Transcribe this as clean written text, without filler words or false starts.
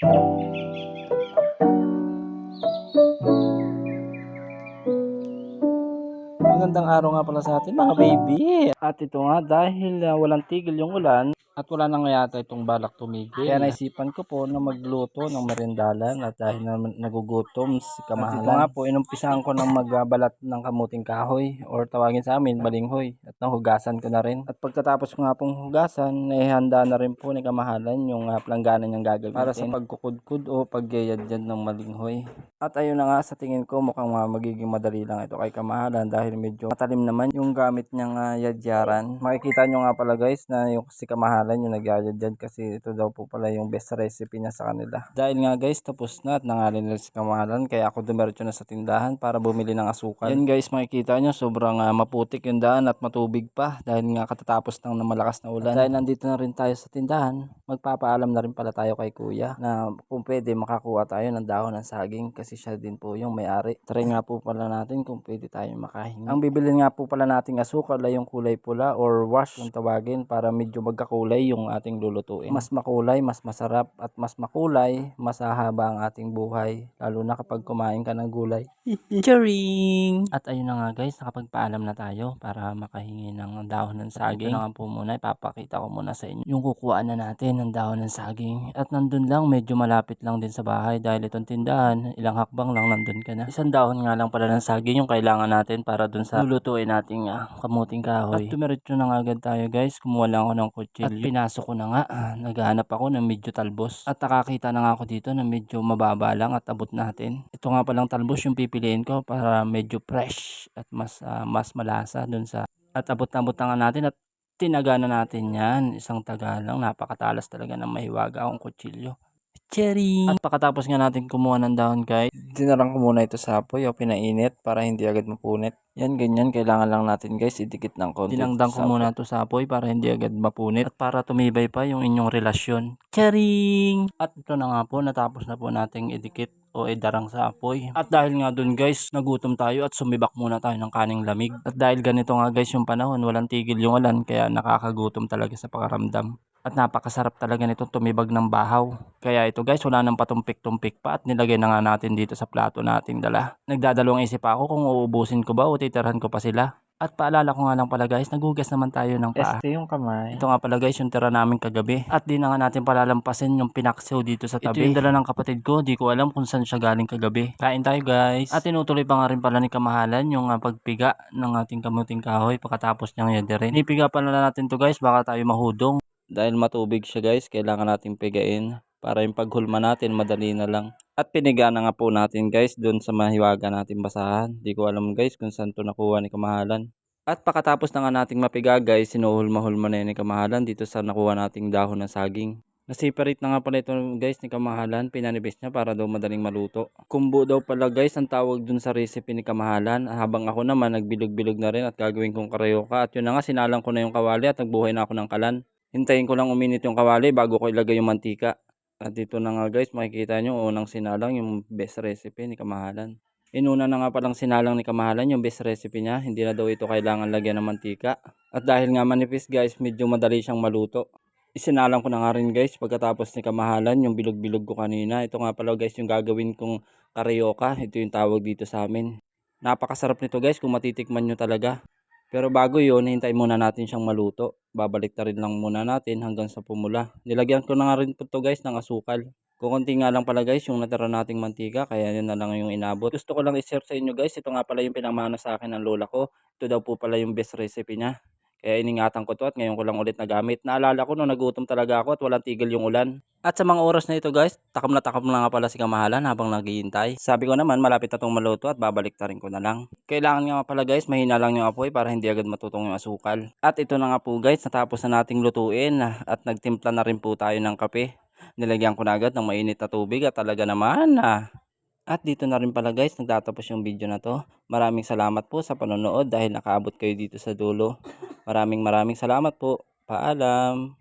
Magandang araw nga pala sa atin mga baby. At ito nga dahil walang tigil yung ulan at wala na nga yata itong balak tumigil. Kaya naisipan ko po na magluto ng merindalan at dahil nagugutom si Kamahalan. At ito nga po inumpisahan ko ng magbabalat ng kamuting kahoy or tawagin sa amin balinghoy at nahugasan ko na rin. At pagkatapos ko nga pong hugasan, handa na rin po ni Kamahalan yung planggana niyang gagawin para sa pagkukudkud o pagyayadyan ng malinghoy. At ayun na nga, sa tingin ko mukhang magiging madali lang ito kay Kamahalan dahil medyo matalim naman yung gamit niyang yadyaran. Makikita nyo nga pala guys na yung si Kamahalan yung nagyayadyad kasi ito daw po pala yung best recipe niya sa kanila. Dahil nga guys tapos na at nangalin na si Kamahalan kaya ako dumiretso na sa tindahan para bumili ng asukal. Yan guys, makikita nyo sobrang maputik yung daan at matubig pa dahil nga katatapos ng malakas na ulan. At dahil nandito na rin tayo sa tindahan, magpapaalam na rin pala tayo kay kuya na kung pwede makakuha tayo ng dahon ng saging kasi siya din po yung may-ari. Try nga po pala natin kung pwede tayo makahingi. Ang bibilin nga po pala nating asukal ay yung kulay pula or wash kung tawagin para medyo magkakulay yung ating lulutuin. Mas makulay, mas masarap at mas makulay, mas hahaba ang ating buhay lalo na kapag kumain ka ng gulay. Charing! At ayun na nga guys, nakapagpaalam na tayo para makahingi ng dahon ng saging. Ito na nga po muna, ipapakita ko muna sa inyo yung kukuhaan na natin ng dahon ng saging. At nandun lang, medyo malapit lang din sa bahay dahil itong tindahan, ilang hakbang lang nandun ka na. Isang dahon nga lang pala ng saging yung kailangan natin para dun sa lulutuin nating kamuting kahoy. At tumiretso na nga agad tayo guys, kumuha lang ako ng kutsilyo. At pinasok ko na nga, naghahanap ako ng medyo talbos. At nakakita na nga ako dito na medyo mababa lang at abot natin. Ito nga palang talbos yung pipiliin ko para medyo fresh at mas malasa dun sa at abot na abot na nga natin at tinaga na natin yan. Isang taga lang, napakatalas talaga ng mahiwaga akong kutsilyo. Cherry! At pagkatapos nga natin kumuha ng dahon guys, dinarang ko muna ito sa apoy o pinainit para hindi agad mapunit. Yan ganyan, kailangan lang natin guys idikit ng konti. Dinangdang ko muna ito sa apoy para hindi agad mapunit at para tumibay pa yung inyong relasyon. Charing! At ito na nga po, natapos na po nating idikit o idarang sa apoy. At dahil nga dun guys, nagutom tayo at sumibak muna tayo ng kaning lamig. At dahil ganito nga guys yung panahon, walang tigil yung ulan kaya nakakagutom talaga sa pakaramdam. At napakasarap talaga nito tumibag ng bahaw. Kaya ito guys, wala nang patumpik-tumpik pa at nilagay na nga natin dito sa plato nating dala. Nagdadalawang isip ako kung uubusin ko ba o titirhan ko pa sila. At paalala ko nga lang pala guys, nagugas naman tayo ng paa. Yung kamay. Ito nga pala guys, yung tira namin kagabi. At di na nga natin palalampasin yung pinaksiw dito sa tabi. Ito yung dala ng kapatid ko, di ko alam kung saan siya galing kagabi. Kain tayo guys. At tinutuloy pa nga rin pala ni Kamahalan yung pagpiga ng ating kamuting kahoy pagkatapos niyang yadirin. Inipiga pala natin to guys, baka tayo mahudong. Dahil matubig siya guys, kailangan nating pigain para yung paghulma natin madali na lang. At piniga na nga po natin guys doon sa mahiwaga natin basahan. Di ko alam guys kung saan to nakuha ni Kamahalan. At pagkatapos na nga nating mapiga guys, sinuhulma-hulma na ni Kamahalan dito sa nakuha nating dahon ng saging. Nasiparate na nga pala ito guys ni Kamahalan, pinanibis niya para daw madaling maluto. Kumbo daw pala guys ang tawag dun sa recipe ni Kamahalan, habang ako naman nagbilog-bilog na rin at gagawin kong karayoka. At yun na nga, sinalang ko na yung kawali at nagbuhay na ako ng kalan. Hintayin ko lang uminit yung kawali bago ko ilagay yung mantika. At dito na nga guys, makikita nyo unang sinalang yung best recipe ni Kamahalan. Inuna na nga palang sinalang ni Kamahalan yung best recipe niya, hindi na daw ito kailangan lagyan ng mantika. At dahil nga manipis guys, medyo madali siyang maluto. Isinalang ko na nga rin guys pagkatapos ni Kamahalan yung bilog-bilog ko kanina. Ito nga pala guys yung gagawin kong karyoka, ito yung tawag dito sa amin. Napakasarap nito guys kung matitikman nyo talaga. Pero bago yun, hintayin muna natin siyang maluto. Babalik na rin lang muna natin hanggang sa pumula. Nilagyan ko na nga rin po to guys ng asukal. Kukunti nga lang pala guys yung natira nating mantika, kaya yun na lang yung inabot. Gusto ko lang i-share sa inyo guys, ito nga pala yung pinamana sa akin ng lola ko. Ito daw po pala yung best recipe niya. Kaya iningatan ko to at ngayon ko lang ulit nagamit. Naalala ko nung nagutom talaga ako at walang tigil yung ulan. At sa mga oras na ito guys, takam na nga pala si Kamahalan habang naghihintay. Sabi ko naman malapit na itong maluto at babalik ta rin ko na lang. Kailangan nga pala guys, mahina lang yung apoy para hindi agad matutong yung asukal. At ito na nga po guys, natapos na nating lutuin at nagtimpla na rin po tayo ng kape. Nilagyan ko na agad ng mainit na tubig at talaga naman At dito na rin pala guys, nagtatapos yung video na to. Maraming salamat po sa panonood dahil nakaabot kayo dito sa dulo. Maraming salamat po. Paalam.